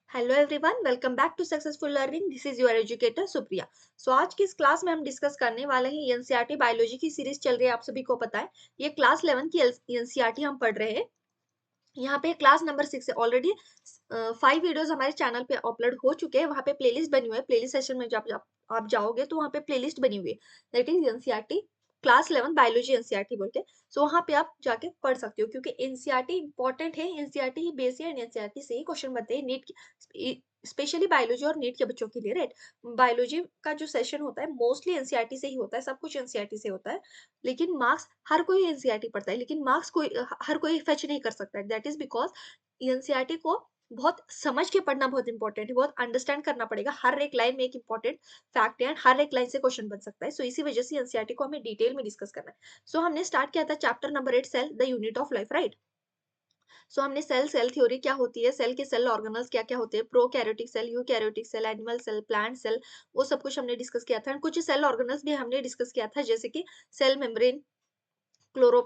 Hello everyone, welcome back to successful learning. This is your educator Supriya. So आज की इस class में हम डिस्कस करने वाले हैं एनसीईआरटी बायोलॉजी की सीरीज चल रही है, आप सभी को पता है। ये क्लास 11 की एनसीईआरटी हम पढ़ रहे हैं। यहाँ पे क्लास नंबर 6 है। ऑलरेडी 5 वीडियोस हमारे चैनल पे अपलोड हो चुके हैं। वहाँ पे प्लेलिस्ट बनी हुई है। प्लेलिस्ट सेशन में जब आप जाओगे तो वहाँ पे प्लेलिस्ट बनी हुई है, that is NCERT class 11 biology NCERT बोल के। सो वहाँ पे आप जाके पढ़ सकते हो, क्योंकि एनसीईआरटी इंपॉर्टेंट है। एनसीईआरटी ही बेस है, एनसीईआरटी से ही क्वेश्चन बनते हैं नीट, स्पेशली बायोलॉजी और नीट के बच्चों के लिए, राइट। बायोलॉजी का जो सेशन होता है मोस्टली एनसीईआरटी से ही होता है, सब कुछ एनसीईआरटी से होता है। लेकिन मार्क्स हर कोई एनसीईआरटी पढ़ता है, लेकिन मार्क्स कोई हर कोई फेच नहीं कर सकता है। दैट इज बिकॉज एनसीईआरटी को बहुत समझ के पढ़ना बहुत इंपॉर्टेंट है, बहुत अंडरस्टैंड करना पड़ेगा। हर एक लाइन में एक इंपॉर्टेंट फैक्ट है, हर एक लाइन से क्वेश्चन बन सकता है। सो इसी वजह से एनसीईआरटी को हमें डिटेल में डिस्कस करना है। सो हमने स्टार्ट किया था chapter number 8, cell the unit of life, right. So हमने सेल थ्योरी क्या होती है, सेल के सेल ऑर्गेनल्स क्या क्या होते हैं, prokaryotic cell, eukaryotic cell, animal cell, plant cell, वो सब कुछ हमने डिस्कस किया था। कुछ सेल ऑर्गेनल्स भी हमने डिस्कस किया था, जैसे कि cell membrane, chloro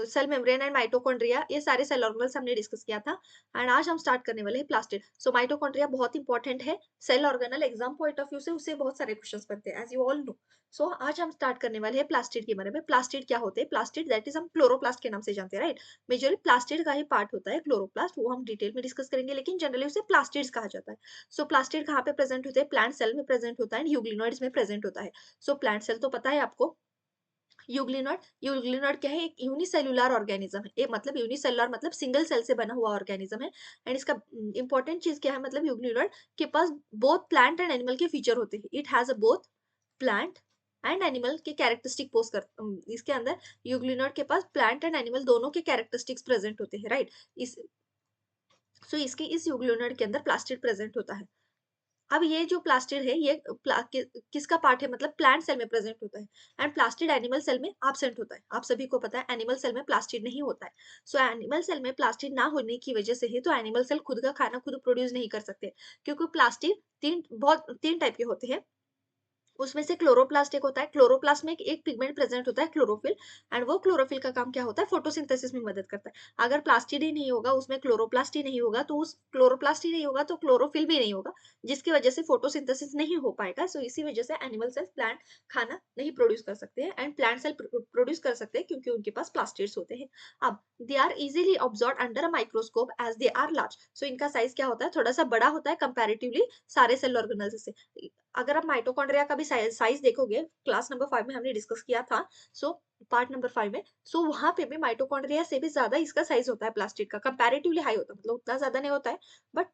cell membrane and mitochondria, ये सारे सेल ऑर्गेनल्स हमने डिस्कस किया था। एंड आज हम स्टार्ट करने वाले हैं प्लास्टिड। सो माइटोकॉन्ड्रिया बहुत इंपॉर्टेंट है cell organelle, exam point of view से उससे बहुत सारे क्वेश्चंस बनते हैं, as you all know. So आज हम स्टार्ट करने वाले हैं प्लास्टिड के बारे में। प्लास्टिड क्या होते हैं? प्लास्टिड दैट इज हम क्लोरोप्लास्ट के नाम से जानते हैं, राइट। मेजरली प्लास्टिड का ही पार्ट होता है क्लोरोप्लास्ट, वो हम डिटेल में डिस्कस करेंगे, लेकिन जनरली उसे प्लास्टिड्स कहा जाता है। सो प्लास्टिड कहाँ पे प्रेजेंट होते हैं? प्लांट सेल में प्रेजेंट होता है एंड यूग्लिनोइड्स में प्रेजेंट होता है। सो प्लांट सेल तो पता है आपको। यूग्लिनॉइड क्या है? एक यूनिसेलुलर ऑर्गेनिज्म है। ये मतलब यूनिसेलुलर मतलब सिंगल सेल से बना हुआ ऑर्गेनिज्म है। एंड इसका इंपॉर्टेंट चीज क्या है? मतलब यूग्लिनॉइड के पास बोथ प्लांट एंड एनिमल के फीचर होते हैं। It has a both plant and animal के कैरेक्टरिस्टिक पोज कर इसके अंदर यूग्लिनॉइड के पास प्लांट एंड एनिमल दोनों के कैरेक्टरिस्टिक्स प्रेजेंट होते हैं, राइट। इस इसके इस यूग्लिनॉइड के अंदर प्लास्टिड प्रेजेंट होता है। अब ये जो प्लास्टिड है ये किसका पार्ट है? मतलब प्लांट सेल में प्रेजेंट होता है। एंड प्लास्टिड एनिमल सेल में एब्सेंट होता है। आप सभी को पता है एनिमल सेल में प्लास्टिड नहीं होता है। सो एनिमल सेल में प्लास्टिड ना होने की वजह से ही तो एनिमल सेल खुद का खाना खुद प्रोड्यूस नहीं कर सकते, क्योंकि प्लास्टिड तीन टाइप के होते हैं। उसमें से क्लोरोप्लास्ट एक होता है। क्लोरोप्लास्ट में एक पिगमेंट प्रेजेंट होता है, क्लोरोफिल। एंड वो क्लोरोफिल का काम क्या होता है? फोटोसिंथेसिस में मदद करता है। अगर प्लास्टिड ही नहीं होगा, उसमें क्लोरोप्लास्ट ही नहीं होगा, तो उस क्लोरोप्लास्ट ही नहीं होगा तो क्लोरोफिल भी नहीं होगा, जिसकी वजह से फोटोसिंथेसिस नहीं हो पाएगा। सो इसी वजह से एनिमल सेल्स प्लांट खाना नहीं प्रोड्यूस कर सकते हैं एंड प्लांट सेल प्रोड्यूस कर सकते हैं, क्योंकि उनके पास प्लास्टिड्स होते हैं। अब they are easily observe under a microscope as they are large. So इनका साइज क्या होता है? थोड़ा सा बड़ा होता है कंपैरेटिवली सारे सेल ऑर्गेनल्स से। अगर आप माइटोकॉन्ड्रिया का भी साइज देखोगे, क्लास नंबर 5 में हमने डिस्कस किया था। सो पार्ट नंबर 5 में, सो वहां पे भी माइटोकॉन्ड्रिया से भी ज्यादा इसका साइज होता है, प्लास्टिक का कंपैरेटिवली हाई होता है, मतलब उतना ज्यादा नहीं होता है, बट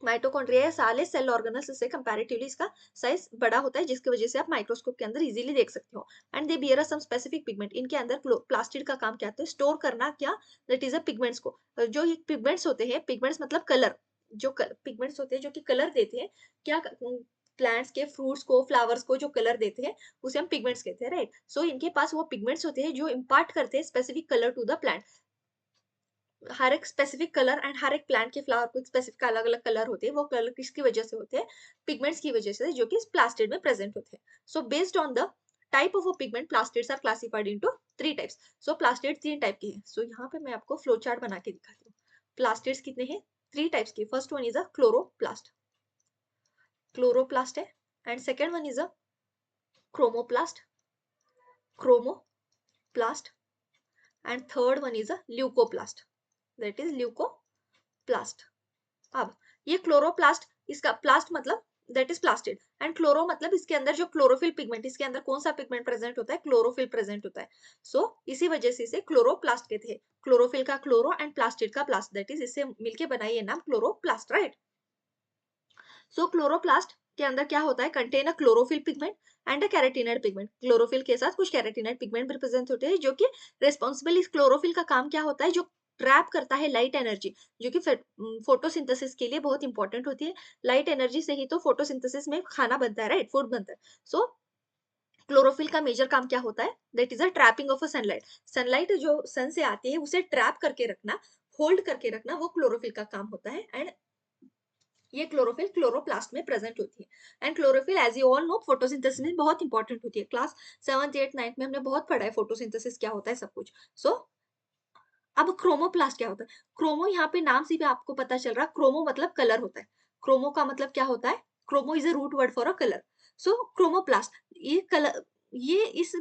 माइटोकॉन्ड्रिया सारे सेल ऑर्गेनल्स से कंपैरेटिवली इसका साइज बड़ा होता है, जिसकी वजह से आप माइक्रोस्कोप के अंदर इजीली देख सकते हो। And they bear some specific pigment. इनके अंदर प्लास्टिड का काम क्या होता है? स्टोर करना, क्या? दैट इज अ पिगमेंट्स को। जो ये पिगमेंट्स होते हैं, पिगमेंट्स मतलब कलर, जो पिगमेंट्स होते हैं जो कि कलर देते हैं, क्या प्लांट्स के फ्रूट्स को, फ्लावर्स को जो कलर देते हैं, उसे हम पिगमेंट्स कहते हैं, राइट। सो इनके पास वो पिगमेंट्स होते हैं जो इम्पार्ट करते हैं specific colour to the plant. हर एक स्पेसिफिक कलर एंड हर एक प्लांट के फ्लावर को एक स्पेसिफिक अलग अलग कलर होते हैं। वो कलर किसकी वजह से होते हैं? पिगमेंट्स की वजह से, जो कि प्लास्टिड में प्रेजेंट होते हैं। So based on the type of a pigment, plastids are classified into 3 types. So plastid 3 type के हैं। सो यहाँ पे मैं आपको फ्लो चार्ट बना के दिखाती हूँ। प्लास्टिड्स कितने हैं? 3 टाइप्स के। First one is a chloroplast, chloroplast है। And second one is a chromoplast, chromoplast. And third one is a leucoplast, that is leucoplast. अब ये क्लोरोप्लास्ट, इसका प्लास्ट मतलब that is plastid, and chloro मतलब इसके अंदर जो क्लोरोफिल पिगमेंट, इसके अंदर कौन सा पिगमेंट प्रेजेंट होता है? क्लोरोफिल प्रेजेंट होता है। सो इसी वजह से इसे क्लोरोप्लास्ट कहते हैं। क्लोरोफिल का क्लोरो एंड प्लास्टिड का प्लास्ट, दैट इज इससे मिलके बना ये नाम क्लोरोप्लास्ट, राइट। सो क्लोरोप्लास्ट के अंदर क्या होता है? Contain a chlorophyll pigment and a carotenoid pigment. Chlorophyll के साथ कुछ कैरोटीनॉइड पिगमेंट रिप्रेजेंट होते हैं, जो कि रेस्पॉन्सिबल, इस क्लोरोफिल का काम क्या होता है? जो ट्रैप करता है लाइट एनर्जी, जो कि फोटोसिंथेसिस के लिए बहुत इंपॉर्टेंट होती है। लाइट एनर्जी से ही तो फोटोसिंथेसिस में खाना बनता है, राइट, फूड बनता है। सो क्लोरोफिल का मेजर काम क्या होता है? That is a trapping of a sunlight. Sunlight जो सन से आती है उसे ट्रैप करके रखना, होल्ड करके रखना, वो क्लोरोफिल का काम होता है। एंड ये क्लोरोफिल क्लोरोप्लास्ट में प्रेजेंट होती है। And chlorophyll as you all know photosynthesis में बहुत इंपॉर्टेंट होती है। क्लास 7th 8th 9th में हमने बहुत पढ़ा है फोटोसिंथेसिस क्या होता है, सब कुछ। सो अब क्रोमोप्लास्ट क्या होता है? क्रोमो यहाँ पे नाम से भी आपको पता चल रहा है, क्रोमो मतलब कलर होता है। क्रोमो का मतलब क्या होता है? Chromo is a root word for a colour. So chromoplast ये कलर, ये इस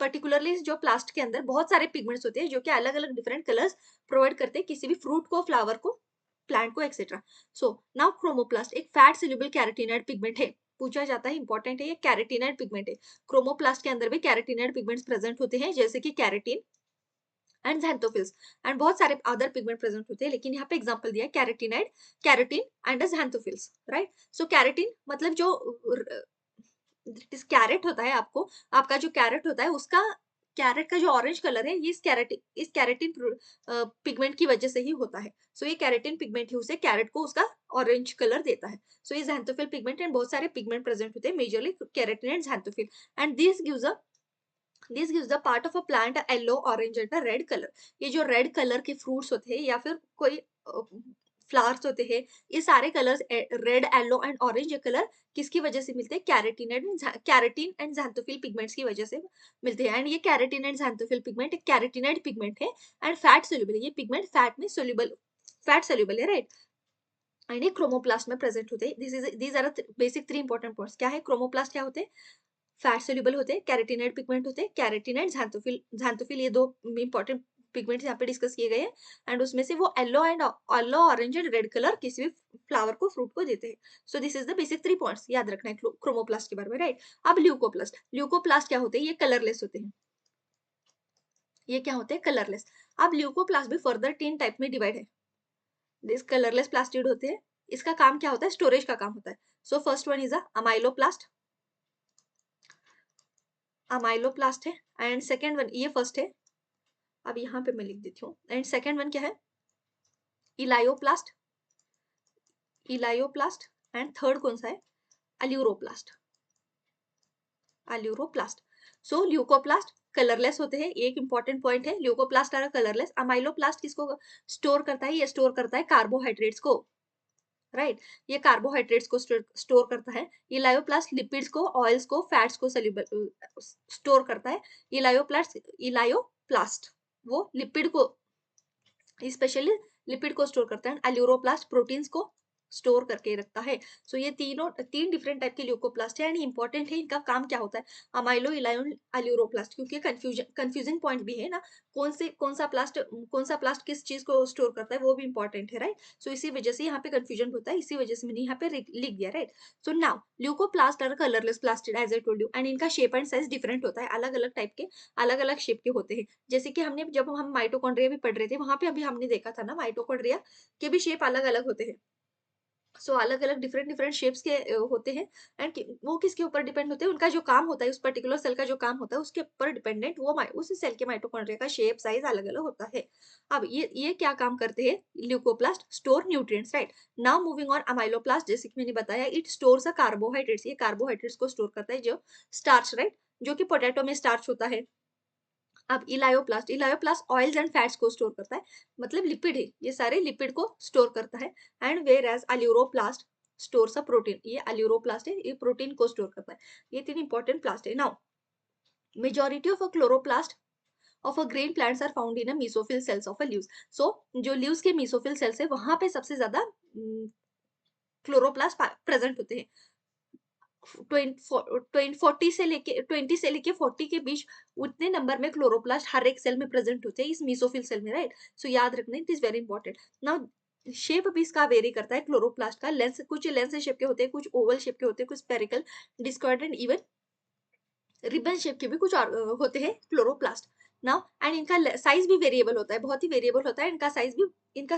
पर्टिकुलरली इस जो प्लास्ट के अंदर बहुत सारे पिगमेंट्स होते हैं जो कि अलग-अलग डिफरेंट कलर्स प्रोवाइड करते हैं किसी भी फ्रूट को, फ्लावर को, प्लांट को एक्सेट्रा। सो नाउ क्रोमोप्लास्ट एक फैट सोल्यूबल कैरोटीनॉइड पिगमेंट है। पूछा जाता है, इंपॉर्टेंट है, ये कैरोटीनॉइड पिगमेंट है। क्रोमोप्लास्ट के अंदर भी कैरोटीनॉइड पिगमेंट्स प्रेजेंट होते हैं जैसे कि कैरेटीन एंड ज़ैंथोफिल्स एंड बहुत सारे अदर पिगमेंट प्रेजेंट होते हैं, लेकिन यहाँ पे एग्जांपल दिया है carotenoid, carotene and xanthophylls, right? So carotene मतलब जो इस कैरेट होता है, आपको आपका जो कैरेट होता है उसका, कैरेट का जो ऑरेंज कलर है ये इस कैरेटिन पिगमेंट की वजह से ही होता है। सो ये कैरेटिन पिगमेंट ही उसे कैरेट को उसका ऑरेंज कलर देता है। सो ये ज़ैंथोफिल पिगमेंट एंड बहुत सारे पिगमेंट प्रेजेंट होते हैं, majorly keratin and xanthophyll, and this gives the part of a plant yellow, orange and red colour. ये जो रेड कलर के फ्रूट्स होते हैं या फिर कोई फ्लावर्स होते हैं, ये सारे colours red, yellow and orange, ये कलर किसकी वजह से मिलते हैं? कैरेटीन एंड ज़ैंथोफिल पिगमेंट्स की वजह से मिलते हैं। एंड ये कैरेटीन एंड ज़ैंथोफिल पिगमेंट एक कैरेटीनाइड पिगमेंट है एंड फैट सोल्यूबल है। ये पिगमेंट फैट सोल्यूबल है, राइट? एंड ये क्रोमोप्लास्ट में प्रेजेंट होते हैं। These are basic 3 important points. क्या है क्रोमोप्लास्ट, क्या होते हैं? फैट सोल्यूबल होते हैं, कैरेटीनॉइड पिगमेंट होते हैं, कैरेटीन एंड ज़ैंथोफिल ये 2 इंपॉर्टेंट पिगमेंट्स यहाँ पे डिस्कस किए गए हैं एंड उसमें से वो yellow, orange and red colour किसी भी फ्लावर को, फ्रूट को देते हैं। So this is the basic 3 points याद रखना है क्रोमोप्लास्ट के बारे में, राइट? अब ल्यूकोप्लास्ट क्या होते हैं? ये कलरलेस होते हैं। ये क्या होते हैं? कलरलेस। अब ल्यूकोप्लास्ट भी फर्दर 3 टाइप में डिवाइड है। दिस कलरलेस प्लास्टिड होते हैं। इसका काम क्या होता है? स्टोरेज का काम होता है। So first one is amyloplast. Amyloplast है एंड सेकेंड वन, ये फर्स्ट है, अब यहाँ पे मैं लिख देती हूँ, एंड सेकेंड वन क्या है? इलायोप्लास्ट। इलायोप्लास्ट एंड थर्ड कौन सा है? अल्यूरोप्लास्ट। अल्यूरोप्लास्ट। सो ल्यूकोप्लास्ट कलरलेस होते हैं, एक इंपॉर्टेंट पॉइंट है, ल्यूकोप्लास्ट आर कलरलेस। अमाइलोप्लास्ट किसको स्टोर करता है? ये स्टोर करता है कार्बोहाइड्रेट्स को, राइट? ये कार्बोहाइड्रेट्स को स्टोर करता है। इलायोप्लास्ट लिपिड्स को, ऑयल्स को, फैट्स को स्टोर करता है। इलायोप्लास्ट वो लिपिड को, स्पेशली लिपिड को स्टोर करता है। अल्यूरोप्लास्ट प्रोटीन्स को स्टोर करके रखता है। सो ये तीन डिफरेंट टाइप के ल्यूकोप्लास्ट है एंड इंपॉर्टेंट है, इनका काम क्या होता है? अमाइलो, इलायोन, अल्यूरोप्लास्ट, क्योंकि कंफ्यूजिंग पॉइंट भी है ना, कौन सा प्लास्ट किस चीज को स्टोर करता है, वो भी इंपॉर्टेंट है, राइट? सो इसी वजह से यहाँ पे कंफ्यूजन होता है, इसी वजह से मैंने यहाँ पे लिख दिया, right? So now leucoplast are colourless plastid as I told you, and इनका शेप एंड साइज डिफरेंट होता है, अलग अलग टाइप के, अलग अलग शेप के होते हैं। जैसे कि हमने, जब हम माइटोकॉन्ड्रिया भी पढ़ रहे थे, वहां पे अभी हमने देखा था ना, माइटोकॉन्ड्रिया के भी शेप अलग अलग होते हैं। सो अलग अलग डिफरेंट डिफरेंट शेप्स के होते हैं एंड वो किसके ऊपर डिपेंड होते हैं? उनका जो काम होता है, उस पर्टिकुलर सेल का जो काम होता है उसके ऊपर डिपेंडेंट वो उस सेल के माइटोकॉन्ड्रिया का शेप साइज अलग अलग होता है। अब ये क्या काम करते हैं? Leucoplast store nutrients, right? Now moving on amyloplast, जैसे कि मैंने बताया, इट स्टोर्स अ कार्बोहाइड्रेट्स, ये कार्बोहाइड्रेट्स को स्टोर करता है, जो स्टार्च, राइट? जो कि पोटैटो में स्टार्च होता है। अब इलायोप्लास्ट ऑयल्स एंड फैट्स को स्टोर करता है, मतलब लिपिड है, ये सारे लिपिड को स्टोर करता है। And whereas aleuroplast stores a protein, ये अल्यूरोप्लास्ट है, ये प्रोटीन को स्टोर करता है। ये 3 इंपॉर्टेंट प्लास्ट है। Now majority of a chloroplast of a green plants are found in a mesophyll cells of a leaves. So जो leaves के मेसोफिल सेल्स है, वहां पे सबसे ज्यादा क्लोरोप्लास्ट प्रेजेंट होते हैं। 20 से लेके 40 के बीच उतने नंबर में क्लोरोप्लास्ट हर एक सेल में प्रेजेंट होते हैं, इस मेसोफिल सेल में, राइट? सो याद रखना, it is very important. Now shape भी इसका वेरी करता है क्लोरोप्लास्ट का, लेंस, कुछ लेंस शेप के होते हैं, कुछ ओवल शेप के होते हैं, कुछ spherical, discoid and even ribbon shape के भी कुछ और होते हैं क्लोरोप्लास्ट। नाउ एंड इनका साइज भी वेरिएबल होता है, बहुत ही वेरिएबल होता है इनका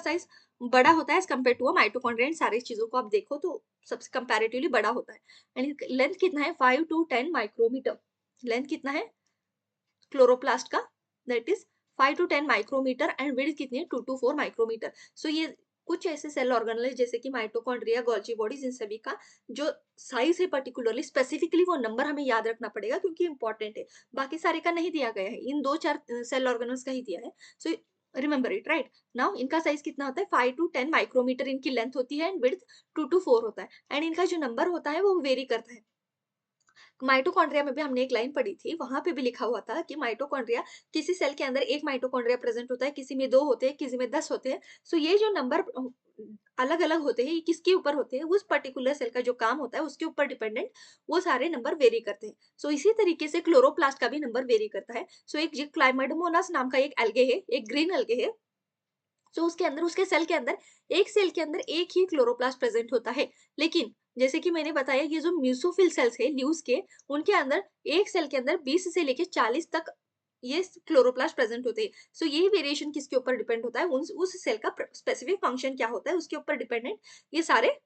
साइज बड़ा होता है एज कम्पेयर टू माइटोकॉन्ड्रिया। सारी चीजों को आप देखो तो सबसे कंपैरेटिवली बड़ा होता है। एंड लेंथ कितना है? 5 to 10 माइक्रोमीटर। लेंथ कितना है क्लोरोप्लास्ट का? That is 5 to 10 micrometre and width कितनी है? 2 to 4 माइक्रोमीटर। सो ये कुछ ऐसे सेल ऑर्गेनल जैसे कि माइटोकॉन्ड्रिया, गोल्जी बॉडीज, इन सभी का जो साइज है पर्टिकुलरली, स्पेसिफिकली वो नंबर हमें याद रखना पड़ेगा क्योंकि इंपॉर्टेंट है। बाकी सारे का नहीं दिया गया है, इन 2-4 सेल ऑर्गेनल्स का ही दिया है। So remember it, right? Now इनका साइज कितना होता है? 5 to 10 माइक्रोमीटर इनकी लेंथ होती है एंड विड्थ 2 to 4 होता है। एंड इनका जो नंबर होता है वो वेरी करता है। माइटोकॉन्ड्रिया में भी हमने एक लाइन पढ़ी थी, वहाँ पे भी लिखा हुआ था कि माइटोकॉन्ड्रिया किसी सेल के अंदर 1 माइटोकॉन्ड्रिया प्रेज़ेंट होता है, किसी में 2 होते हैं, किसी में 10 होते हैं। सो ये जो नंबर अलग-अलग होते हैं, ये किसके ऊपर होते हैं? उस पर्टिकुलर सेल का जो काम होता है, उसके ऊपर डिपेंडेंट वो सारे नंबर वेरी करते हैं। सो इसी तरीके से क्लोरोप्लास्ट का भी नंबर वेरी करता है। सो एक जो क्लाइमाइडोमोनास नाम का एक एल्गे है, एक ग्रीन एल्गे है, सो उसके अंदर उसके सेल के अंदर एक सेल के अंदर एक ही क्लोरोप्लास्ट प्रेजेंट होता है। लेकिन जैसे कि मैंने बताया ये जो म्यूसोफिल सेल्स है ल्यूस के, उनके अंदर एक सेल के अंदर 20 से लेके 40 तक ये क्लोरोप्लास्ट प्रेजेंट होते हैं। सो यही वेरिएशन किसके ऊपर डिपेंड होता है, उस सेल का स्पेसिफिक फंक्शन क्या होता है उसके ऊपर डिपेंडेंट ये सारे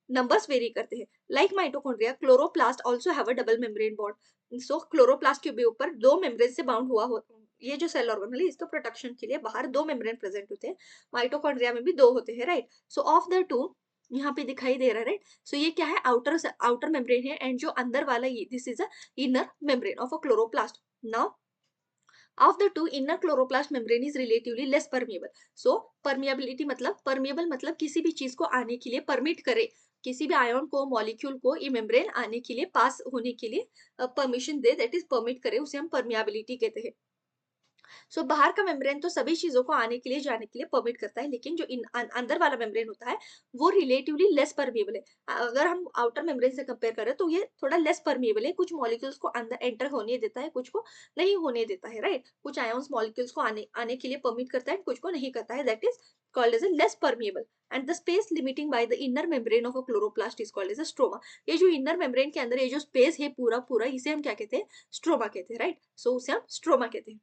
नंबर्स वेरी करते हैं। Like mitochondria, chloroplast also have a double membrane bond. So chloroplast के भी ऊपर दो मेम्ब्रेन से बाउंड हुआ हो, ये जो सेल ऑर्गेनेल है इसको प्रोटेक्शन के लिए बाहर दो मेम्ब्रेन प्रेजेंट होते हैं। माइटोकॉन्ड्रिया में भी दो होते हैं, right. So of the two यहाँ पे दिखाई दे रहा है, राइट। सो ये क्या है, आउटर आउटर मेम्ब्रेन है, एंड जो अंदर वाला ये this is a inner membrane of a chloroplast. Now of the two, inner chloroplast membrane is relatively less permeable. So permeability मतलब permeable मतलब किसी भी चीज को आने के लिए परमिट करे, किसी भी आयन को मॉलिक्यूल को ये मेम्ब्रेन आने के लिए पास होने के लिए permission they, that is permit करे, उसे हम परमियाबिलिटी कहते हैं। सो बाहर का मेम्ब्रेन तो सभी चीजों को आने के लिए जाने के लिए परमिट करता है, लेकिन जो अंदर वाला मेम्ब्रेन होता है वो रिलेटिवली लेस परमिएबल है। अगर हम आउटर मेम्ब्रेन से कंपेयर करें तो ये थोड़ा लेस परमिएबल है, कुछ मॉलिक्यूल्स को अंदर एंटर होने देता है, कुछ को नहीं होने देता है, राइट। कुछ आयंस मॉलिक्यूल्स को आने आने के लिए परमिट करता है, कुछ को नहीं करता है, that is called as a less permeable. And the space limiting by the inner membrane of a chloroplast is called as a stroma. ये जो इनर मेम्ब्रेन के अंदर ये जो स्पेस है पूरा पूरा, इसे हम क्या कहते हैं, स्ट्रोमा कहते हैं, राइट। सो उसे हम स्ट्रोमा कहते हैं।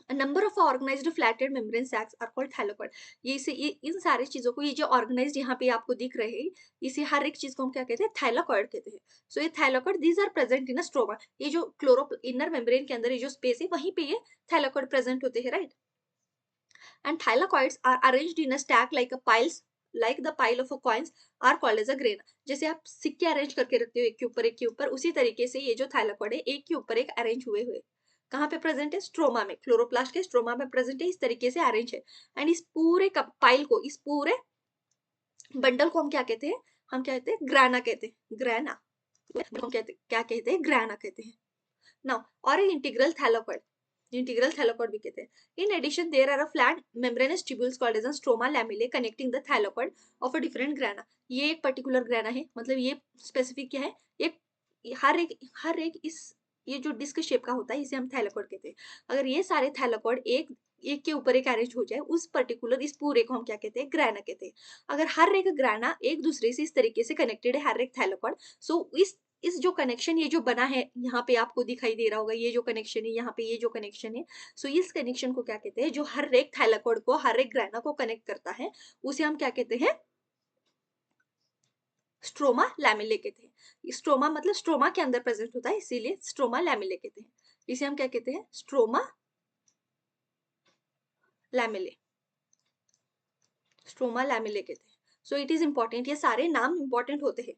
A number of organized flattened membrane sacs are called thylakoid। ये इन सारी चीजों को, ये जो ऑर्गेनाइज्ड यहाँ पे आपको दिख रहे हैं, इसे हर एक चीज को हम क्या कहते हैं, थाइलाकॉइड कहते हैं। सो ये thylakoid these are present in a stroma. ये जो क्लोरो इनर मेम्ब्रेन के अंदर ये जो स्पेस है वहीं पे ये थाइलाकॉइड प्रेजेंट होते हैं, right. And thylakoids are arranged in a stack like a piles, like the pile of a coins are called as a grain. जैसे आप सिक्के अरेंज करके रखते हो एक के ऊपर एक के ऊपर, उसी तरीके से ये जो थाइलाकॉइड है एक के ऊपर एक अरेंज हुए हुए कहाँ पे प्रेजेंट है, स्ट्रोमा में, क्लोरोप्लास्ट के स्ट्रोमा में प्रेजेंट है, इस तरीके से अरेंज है। एंड इस पूरे पाइल को, इस पूरे बंडल को हम क्या कहते हैं, हम क्या कहते हैं, ग्राना कहते हैं, ग्राना। हम कहते क्या कहते हैं, ग्राना कहते हैं। नाउ और इंटीग्रल थैलाकॉइड, इंटीग्रल थैलाकॉइड भी कहते हैं। In addition there are a flat membranous tubules called as stroma lamellae connecting the thylakoid of a different grana. ये एक पर्टिकुलर ग्राना है, मतलब ये स्पेसिफिक क्या है, एक हर एक इस ये जो डिस्क शेप का होता है इसे हम थैलाकॉइड कहते हैं। अगर ये सारे थैलाकॉइड एक एक के ऊपर एक अरेंज हो जाए, उस पर्टिकुलर इस पूरे को हम क्या कहते हैं, ग्राना कहते हैं। अगर हर एक ग्राना एक दूसरे से इस तरीके से कनेक्टेड है, हर एक थैलाकॉइड, सो इस जो कनेक्शन ये जो बना है यहाँ पे आपको दिखाई दे रहा होगा, ये जो कनेक्शन है यहाँ पे, ये जो कनेक्शन है, सो इस कनेक्शन को क्या कहते हैं, जो हर एक थाइलाकॉइड को, हर एक ग्राना को कनेक्ट करता है, उसे हम क्या कहते हैं, स्ट्रोमा लैमेले कहते हैं। स्ट्रोमा मतलब स्ट्रोमा के अंदर प्रेजेंट होता है, इसीलिए स्ट्रोमा लैमेले कहते हैं। इसे हम क्या कहते हैं, स्ट्रोमा लैमेले, स्ट्रोमा लैमेले कहते हैं। सो इट इज इंपॉर्टेंट, ये सारे नाम इंपॉर्टेंट होते हैं।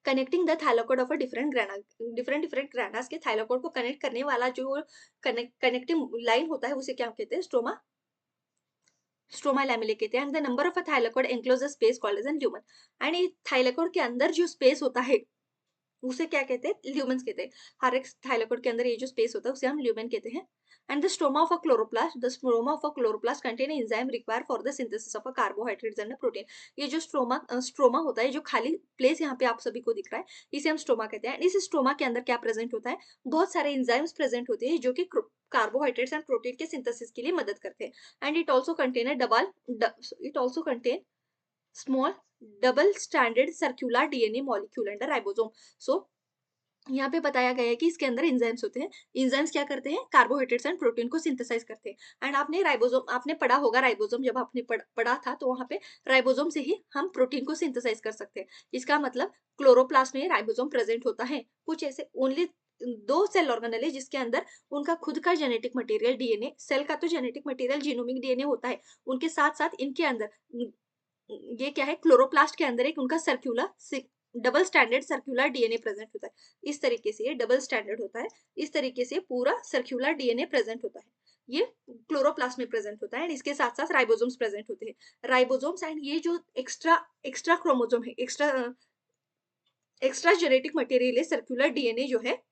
Connecting the thylakoid of a different grana, different different granas के थाइलाकॉइड को कनेक्ट करने वाला जो कनेक्टिंग लाइन होता है उसे क्या कहते हैं, स्ट्रोमा, स्ट्रोमा लैमेले कहते हैं। And the number of a thylakoid enclose a space called as an lumen. And ये थाइलाकॉइड के अंदर जो स्पेस होता है उसे क्या कहते हैं, ल्यूमेंस कहते हैं। हर एक थाइलाकॉइड के अंदर ये जो स्पेस होता है उसे हम ल्यूमेन कहते हैं। And the stroma of a chloroplast, the stroma of a chloroplast contain enzyme require for the synthesis of a carbohydrates and protein. ये जो स्ट्रोमा होता है, जो खाली प्लेस यहाँ पे आप सभी को दिख रहा है, इसे हम स्ट्रोमा कहते हैं। इस स्ट्रोमा के अंदर क्या प्रेजेंट होता है, बहुत सारे एंजाइम्स प्रेजेंट होते हैं जो कि कार्बोहाइड्रेट्स एंड प्रोटीन के सिंथेसिस के लिए मदद करते हैं। And it also contain it also contain small double standard circular DNA molecule under ribosome. So यहाँ पे बताया गया है कि इसके अंदर एंजाइम्स होते हैं। एंजाइम्स क्या करते हैं, कार्बोहाइड्रेट्स एंड प्रोटीन को सिंथेसाइज करते हैं। एंड आपने राइबोसोम, आपने पढ़ा होगा राइबोसोम, जब आपने पढ़ा था तो वहाँ पे राइबोसोम से ही हम प्रोटीन को सिंथेसाइज कर सकते हैं। इसका मतलब क्लोरोप्लास्ट में राइबोसोम प्रेजेंट होता है। कुछ ऐसे ओनली दो सेल ऑर्गेनेल है जिसके अंदर उनका खुद का जेनेटिक मटेरियल डीएनए, सेल का तो जेनेटिक मटेरियल जीनोमिक डीएनए होता है, उनके साथ साथ इनके अंदर ये क्या है, क्लोरोप्लास्ट के अंदर एक उनका circular double standard circular DNA present होता है। इस तरीके से ये डबल स्टैंडर्ड होता है, इस तरीके से पूरा सर्कुलर डीएनए प्रेजेंट होता है। ये क्लोरोप्लास्ट में प्रेजेंट होता है। इसके साथ साथ राइबोसोम्स प्रेजेंट होते हैं। राइबोसोम्स एंड ये जो एक्स्ट्रा एक्स्ट्रा क्रोमोसोम है, एक्स्ट्रा एक्स्ट्रा जेनेटिक मटेरियल है सर्कुलर डीएनए जो है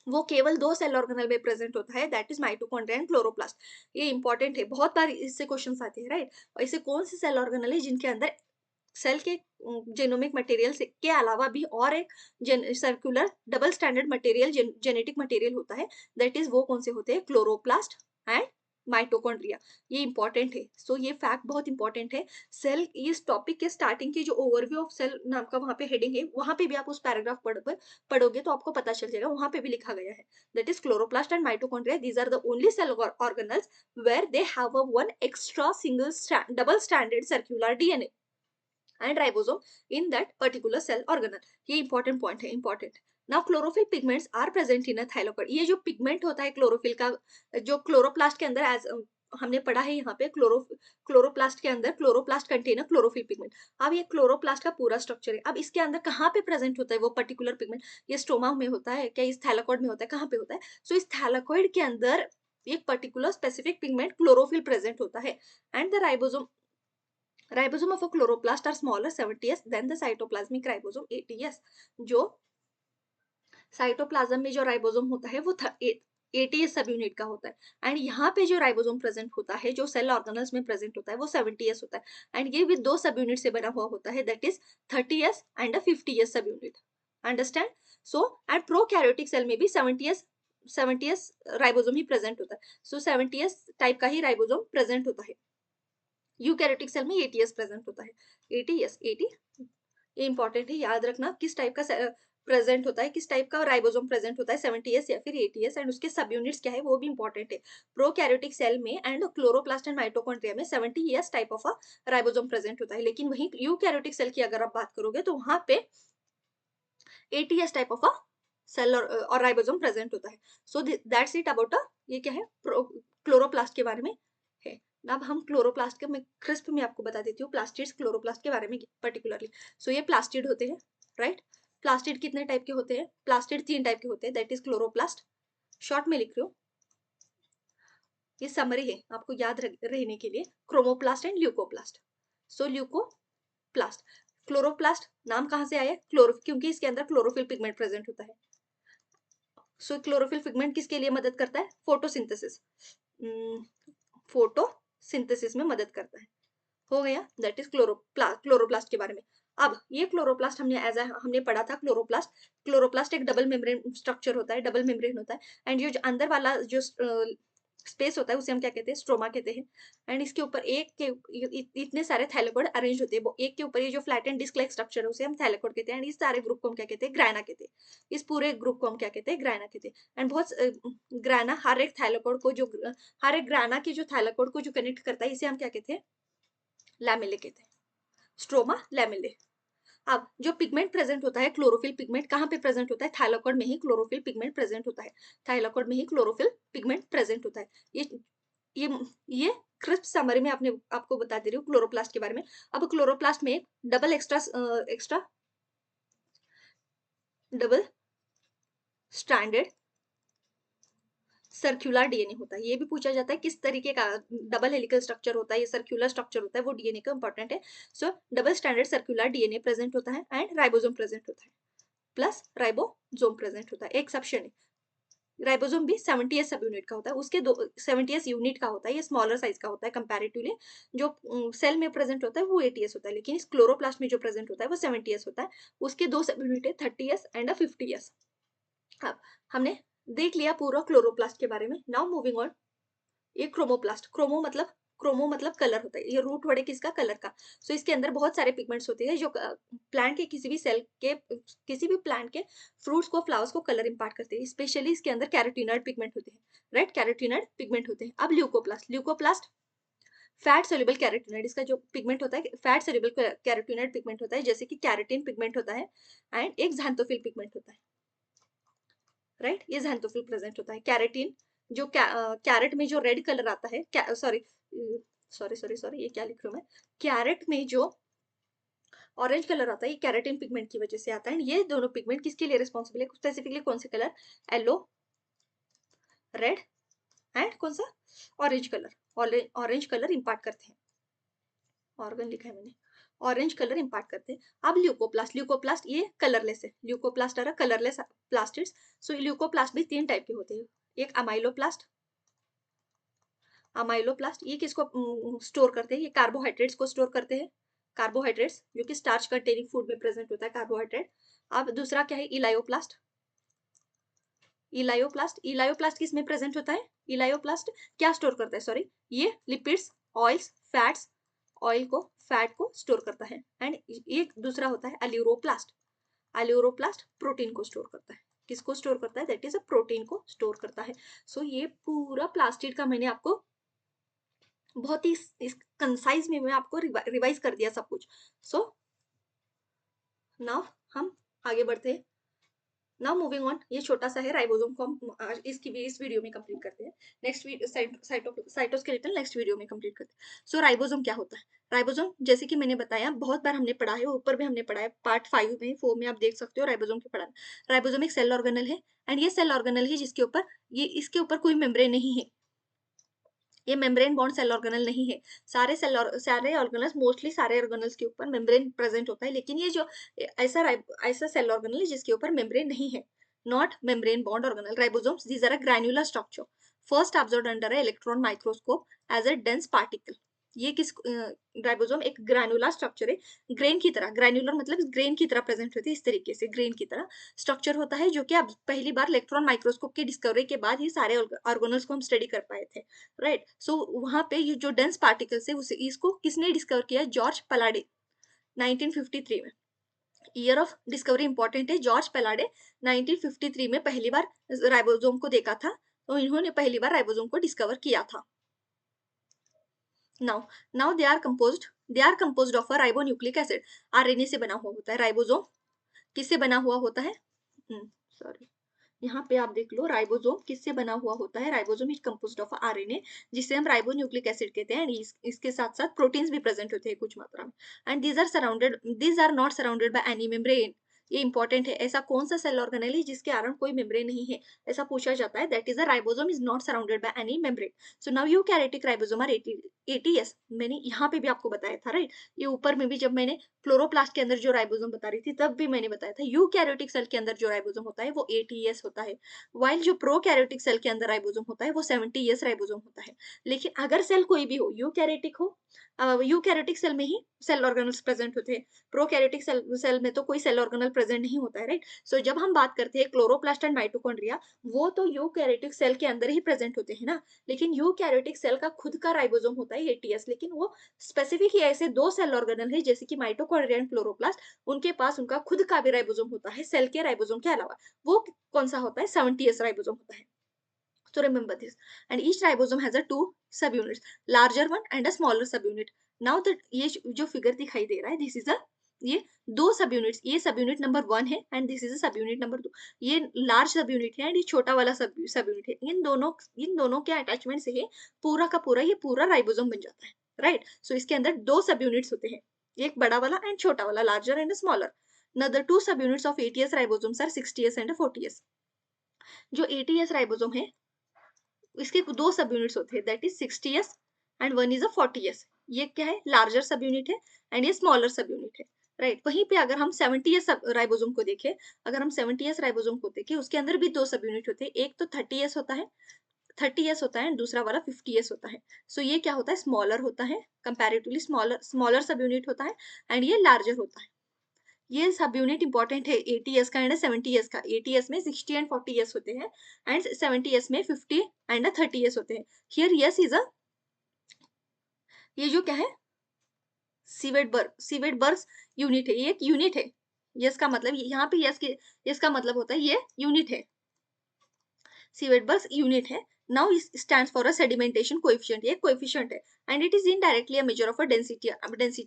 वो केवल 2 सेल ऑर्गेनेल में प्रेजेंट होता है, that is mitochondria and chloroplast. ये इंपॉर्टेंट है, बहुत बार इससे क्वेश्चंस आते हैं, राइट? और ऐसे कौन से सेल ऑर्गेनेल है जिनके अंदर सेल के जेनोमिक मटेरियल के अलावा भी और एक circular double standard material genetic material होता है, दैट इज वो कौन से होते हैं? Chloroplast and mitochondria. ये इंपॉर्टेंट है, सो ये फैक्ट बहुत इंपॉर्टेंट है। सेल, इस टॉपिक के स्टार्टिंग की जो ओवरव्यू ऑफ सेल नाम का वहां पे हेडिंग है, वहां पे भी आप उस पैराग्राफ पढ़ोगे तो आपको पता चल जाएगा, वहां पे भी लिखा गया है that is chloroplast and mitochondria, these are the only cell organelles where they have a one extra single double standard circular DNA and ribosome in that particular cell organelle। ये इंपॉर्टेंट पॉइंट है, important. Now chlorophyll pigments are present in a thylakoid. ये जो pigment होता है chlorophyll का, जो chloroplast के अंदर एज हमने पढ़ा है यहाँ पे, क्लोरोप्लास्ट के अंदर chloroplast contain a chlorophyll pigment. अब ये क्लोरोप्लास्ट का पूरा स्ट्रक्चर है, अब इसके अंदर कहाँ पे प्रेजेंट होता है वो पर्टिकुलर पिगमेंट? ये स्टोमा में होता है क्या? इस थैलाकोइड में होता है? कहाँ पे होता है? सो इस थैलाकोइड के अंदर एक particular specific pigment chlorophyll present होता है। And the ribosome of a chloroplast are smaller 70s than the cytoplasmic ribosome 80s। जो साइटोप्लाज्म में जो राइबोसोम होता है वो 80s सब यूनिट का होता है। एंड यहाँ पे जो राइबोसोम प्रेजेंट होता है, जो सेल ऑर्गेनल्स में प्रेजेंट होता है, वो 70s होता है। एंड ये भी 2 सब यूनिट से बना हुआ होता है, that is 30s and 50s subunit. Understand? So and prokaryotic cell में भी 70s राइबोसोम ही प्रेजेंट होता है। सो 70s टाइप का ही राइबोसोम प्रेजेंट होता है। यूकैरियोटिक सेल में 80s प्रेजेंट होता है। 80s 80, ये इंपॉर्टेंट है, याद रखना किस टाइप का प्रेजेंट होता है, किस टाइप का राइबोसोम प्रेजेंट होता है, 70s या फिर 80s, एंड उसके सब यूनिट्स क्या है वो भी इंपॉर्टेंट है। प्रोकैरियोटिक सेल में एंड क्लोरोप्लास्ट एंड माइटोकॉन्ड्रिया में 70s type of a ribosome present होता है, लेकिन वहीं यूकैरियोटिक सेल की अगर आप बात करोगे तो वहां पे 80s type of a cell और राइबोसोम प्रेजेंट होता है। So that's it about a, ये क्या है, क्लोरोप्लास्ट के बारे में है। अब हम क्लोरोप्लास्ट के, मैं क्रिस्प में आपको बता देती हूँ प्लास्टिड्स क्लोरोप्लास्ट के बारे में पर्टिकुलरली। सो ये प्लास्टिड होते हैं, राइट? प्लास्टिड कितने टाइप के होते हैं? प्लास्टिड 3 टाइप के होते हैं, दैट इज क्लोरोप्लास्ट। शॉर्ट में लिख रही हूँ, ये समरी है आपको याद रहने के लिए, chromoplast and leucoplast. So leucoplast, chloroplast नाम कहाँ से आया? क्लोरो, क्योंकि इसके अंदर क्लोरोफिल पिगमेंट प्रेजेंट होता है। सो क्लोरोफिल पिगमेंट किसके लिए मदद करता है? फोटोसिंथेसिस, फोटोसिंथेसिस में मदद करता है। हो गया, दैट इज क्लोरोप्लास्ट के बारे में। अब ये क्लोरोप्लास्ट हमने पढ़ा था, क्लोरोप्लास्ट एक डबल मेम्ब्रेन स्ट्रक्चर होता है, डबल मेम्ब्रेन होता है। एंड जो अंदर वाला जो स्पेस होता है उसे हम क्या कहते हैं? स्ट्रोमा कहते हैं। एंड इसके ऊपर एक के इतने सारे थैलेकोइड अरेंज होते हैं, एक के ऊपर ये जो flat and disc like structure है उसे हम थैलेकोइड कहते हैं। एंड इस सारे ग्रुप को हम क्या कहते हैं? ग्राइना कहते हैं। इस पूरे ग्रुप को हम क्या कहते हैं? ग्राइना कहते हैं। एंड बहुत ग्राइना, हर एक थैलेकोइड को जो हर एक ग्राइना के जो थैलेकोइड को जो कनेक्ट करता है, इसे हम क्या कहते हैं? लैमेले कहते हैं, स्ट्रोमा लैमेले। अब जो पिगमेंट प्रेजेंट होता है, क्लोरोफिल पिगमेंट कहाँ पे प्रेजेंट होता है? थाइलाकोइड में ही क्लोरोफिल पिगमेंट प्रेजेंट होता है। थाइलाकोइड में ही क्लोरोफिल पिगमेंट प्रेजेंट होता है। ये ये ये क्रिस्प समरी में आपको बता दे रही हूँ क्लोरोप्लास्ट के बारे में। अब क्लोरोप्लास्ट में double extra double standard circular DNA होता है। ये भी पूछा जाता है किस तरीके का डबल हेलिकल स्ट्रक्चर होता है, ये सर्कुलर स्ट्रक्चर होता है, वो डीएनए का इंपॉर्टेंट है। सो double standard circular DNA present होता है एंड राइबोसोम प्रेजेंट होता है, प्लस राइबोसोम प्रेजेंट होता है। एक्सेप्शन है, राइबोसोम भी 70s सब यूनिट का होता है, उसके 70s यूनिट का होता है, ये स्मॉलर साइज का होता है कंपैरेटिवली। जो सेल में प्रेजेंट होता है वो 80s होता है, लेकिन इस क्लोरोप्लास्ट में जो प्रेजेंट होता है वो 70s होता है। उसके 2 सब यूनिट है, 30s एंड 50s। अब हमने देख लिया पूरा क्लोरोप्लास्ट के बारे में। नाउ मूविंग ऑन, ये क्रोमोप्लास्ट, क्रोमो मतलब कलर होता है, ये रूट वर्ड है किसका? कलर का। सो इसके अंदर बहुत सारे पिगमेंट्स होते हैं जो प्लांट के किसी भी सेल के, किसी भी प्लांट के फ्रूट्स को, फ्लावर्स को कलर इंपार्ट करते हैं। स्पेशली इसके अंदर कैरोटीनॉइड पिगमेंट होते हैं, राइट? कैरोटीनॉइड पिगमेंट होते हैं। अब ल्यूकोप्लास्ट फैट सोल्यूबल कैरोटीनॉइड, इसका जो पिगमेंट होता है फैट सोल्यूबल कैरोटीनॉइड पिगमेंट होता है, जैसे कि कैरेटिन पिगमेंट होता है एंड एक ज़ैंथोफिल पिगमेंट होता है, राइट? ये ज़ैंथोफिल प्रेजेंट होता है। कैरेटिन जो कैरेट में जो रेड कलर आता है, सॉरी सॉरी सॉरी सॉरी, ये क्या लिख रही हूँ मैं? कैरेट में जो ऑरेंज कलर आता है, ये कैरेटिन पिगमेंट की वजह से आता है। ये दोनों पिगमेंट किसके लिए रिस्पॉन्सिबल है? स्पेसिफिकली कौन से कलर? येलो, रेड एंड कौन सा? Orange colour. ऑरेंज कलर इंपार्ट करते हैं। ऑर्गन लिखा है मैंने, ऑरेंज कलर इम्पार्ट करते हैं। अब ल्यूकोप्लास्ट, ल्यूकोप्लास्ट ये कलरलेस है, leucoplast are colourless plastids. So leucoplast भी 3 टाइप के होते हैं, एक अमाइलोप्लास्ट, अमाइलोप्लास्ट ये किसको स्टोर करते हैं, ये कार्बोहाइड्रेट्स को स्टोर करते हैं, कार्बोहाइड्रेट्स जो कि स्टार्च कंटेनिंग फूड में प्रेजेंट होता है कार्बोहाइड्रेट। अब दूसरा क्या है, इलायोप्लास्ट, इलायोप्लास्ट, इलायोप्लास्ट किस में प्रेजेंट होता है, इलायोप्लास्ट क्या स्टोर करता है, सॉरी ये लिपिड्स, ऑयल्स, फैट्स, ऑयल को, फैट को स्टोर करता है। एंड एक दूसरा होता है अल्यूरोप्लास्ट, अल्यूरोप्लास्ट प्रोटीन को स्टोर करता है, किसको स्टोर करता है, दैट इज अ प्रोटीन को स्टोर करता है। सो ये पूरा प्लास्टिड का मैंने आपको बहुत ही इस कंसाइज में मैं आपको रिवाइज कर दिया सब कुछ। सो नाउ हम आगे बढ़ते हैं। नाउ मूविंग ऑन, ये छोटा सा है राइबोसोम को हम आज इसकी भी इस वीडियो में कंप्लीट करते हैं। नेक्स्ट साइटोस्केलेटन नेक्स्ट वीडियो में कंप्लीट करते हैं। सो राइबोसोम क्या होता है, राइबोसोम जैसे कि मैंने बताया बहुत बार हमने पढ़ा है, ऊपर भी हमने पढ़ा है, पार्ट 5 में 4 में आप देख सकते हो राइबोसोम के पढ़ा। राइबोसोम एक सेल ऑर्गेनल है एंड ये सेल ऑर्गेनल है जिसके ऊपर ये इसके ऊपर कोई मेम्ब्रेन नहीं है, ये मेम्ब्रेन बॉन्ड सेल ऑर्गेनल नहीं है। सारे ऑर्गेनल्स मोस्टली सारे ऑर्गेनल्स के ऊपर मेम्ब्रेन प्रेजेंट होता है, लेकिन ये जो ऐसा सेल ऑर्गेनल है जिसके ऊपर मेम्ब्रेन नहीं है, not membrane bond organelle. Ribosomes these are a granular structure first observed under a electron microscope as a dense particle. ये किस राइबोसोम एक ग्रैनुलर स्ट्रक्चर है, ग्रेन की तरह, ग्रैनुलर मतलब ग्रेन की तरह प्रेजेंट होती है, इस तरीके से ग्रेन की तरह स्ट्रक्चर होता है, जो कि अब पहली बार इलेक्ट्रॉन माइक्रोस्कोप की डिस्कवरी के बाद ही सारे ऑर्गेनल्स को हम स्टडी कर पाए थे, राइट। सो वहां पे ये जो डेंस पार्टिकल्स है उसे इसको किसने डिस्कवर किया, जॉर्ज पलाडे 1953 में। ईयर ऑफ डिस्कवरी इंपॉर्टेंट है, जॉर्ज पेलाडे 1953 में पहली बार राइबोसोम को देखा था, तो इन्होंने पहली बार राइबोसोम को डिस्कवर किया था। Now now they are composed of a ribonucleic acid, RNA से बना हुआ होता है राइबोसोम, किससे बना हुआ होता है, सॉरी यहाँ पे आप देख लो, राइबोसोम किससे बना हुआ होता है, ribosome is composed of RNA जिसे हम राइबोन्यूक्लिक एसिड कहते हैं, इसके साथ साथ प्रोटीन्स भी प्रेजेंट होते हैं कुछ मात्रा में। And these are not surrounded by any membrane, ये इंपॉर्टेंट है, ऐसा कौन सा सेल ऑर्गेनल है जिसके कारण कोई मेम्ब्रेन नहीं है, ऐसा पूछा जाता है, that is a ribosome is not surrounded by any membrane. So now eukaryotic ribosome are eighty S, मैंने यहाँ पे भी आपको बताया था, राइट। ये ऊपर में भी जब मैंने क्लोरोप्लास्ट के अंदर जो राइबोसोम बता रही थी तब भी मैंने बताया था, यूकैरियोटिक सेल के अंदर जो राइबोसोम होता है वो एटीएस होता है, वाइल जो प्रोकैरियोटिक सेल के अंदर राइबोसोम होता है वो 70S राइबोसोम होता है। लेकिन अगर सेल कोई भी हो, यूकैरियोटिक हो, यूकैरियोटिक सेल में ही सेल ऑर्गेनल्स प्रेजेंट होते हैं, प्रोकैरियोटिक सेल में तो कोई सेल ऑर्गेनल प्रेजेंट नहीं होता है, राइट। सो जब हम बात करते हैं क्लोरोप्लास्ट एंड माइटोकॉन्ड्रिया, वो तो यूकैरियोटिक सेल के अंदर ही प्रेजेंट होते हैं ना, लेकिन यूकैरियोटिक सेल का खुद का राइबोसोम होता है एटीएस, लेकिन वो स्पेसिफिक ही ऐसे 2 सेल ऑर्गेनल है जैसे कि माइटोकॉन्ड्रिया एंड क्लोरोप्लास्ट, उनके पास उनका खुद का भी राइबोसोम होता है सेल के राइबोसोम के अलावा, वो कौन सा होता है, 70S राइबोसोम होता है। So remember this. And each ribosome has a 2 subunits, larger one and a smaller subunit. Now that ये जो फिगर दिखाई दे रहा है, this is a ये 2 सब यूनिट्स, ये सब यूनिट नंबर 1 है एंड दिस इज सब यूनिट नंबर 2, ये लार्ज सब यूनिट है एंड ये छोटा वाला सब यूनिट है। इन दोनों के अटैचमेंट से ही पूरा का पूरा ये पूरा राइबोसोम बन जाता है, राइट। सो इसके अंदर 2 सब यूनिट्स होते हैं, एक बड़ा वाला एंड छोटा वाला, larger and smaller. Now the 2 subunits of ATS ribosomes are 60S and 40S. जो ATS राइबोसोम है इसके 2 सब यूनिट्स होते हैं, that is 60S and 1 is a 40S। ये क्या है, लार्जर सब यूनिट है एंड ये स्मॉलर सब यूनिट है, राइट। वहीं पे अगर हम 70S राइबोसोम को देखें, अगर हम 70S राइबोसोम को देखें, उसके अंदर भी 2 सब यूनिट होते हैं, एक तो 30S होता है, 30S होता है, दूसरा वाला 50S होता है। सो ये क्या होता है, स्मॉलर होता है, कंपैरेटिवली स्मॉलर सब यूनिट होता है एंड ये लार्जर होता है। ये सब यूनिट इंपॉर्टेंट है एटीएस का एंड 70S का, एटीएस में 60 एंड 40S होते हैं एंड 70S में 50 एंड 30S होते हैं। हियर यस इज अ, ये जो क्या है, सीवेट बर्ग यूनिट है, ये एक यूनिट है, यस का मतलब यहाँ पे यस का मतलब होता है ये यूनिट है, सीवेट यूनिट है। Now stands for a sedimentation coefficient, ये कोएफिशिएंट है and it is indirectly a measure of a density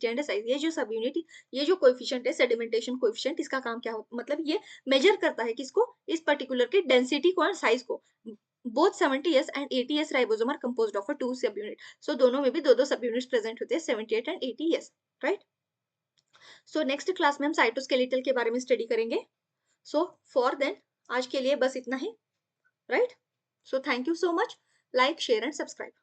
and size. ये जो सब यूनिट, ये जो कोएफिशिएंट है सेडिमेंटेशन कोएफिशिएंट, इसका काम क्या होता, मतलब ये मेजर करता है किसको, इस पर्टिकुलर के डेंसिटी को और साइज को। Both 70S and 80S ribosome are composed of a 2 सब यूनिट, सो दोनों में भी 2 सब यूनिट्स प्रेजेंट होते हैं, 78 and 80S, right. So next class में हम साइटोस्केलेटल के बारे में स्टडी करेंगे। सो फॉर देन आज के लिए बस इतना ही, right. So thank you so much. Like, share and subscribe.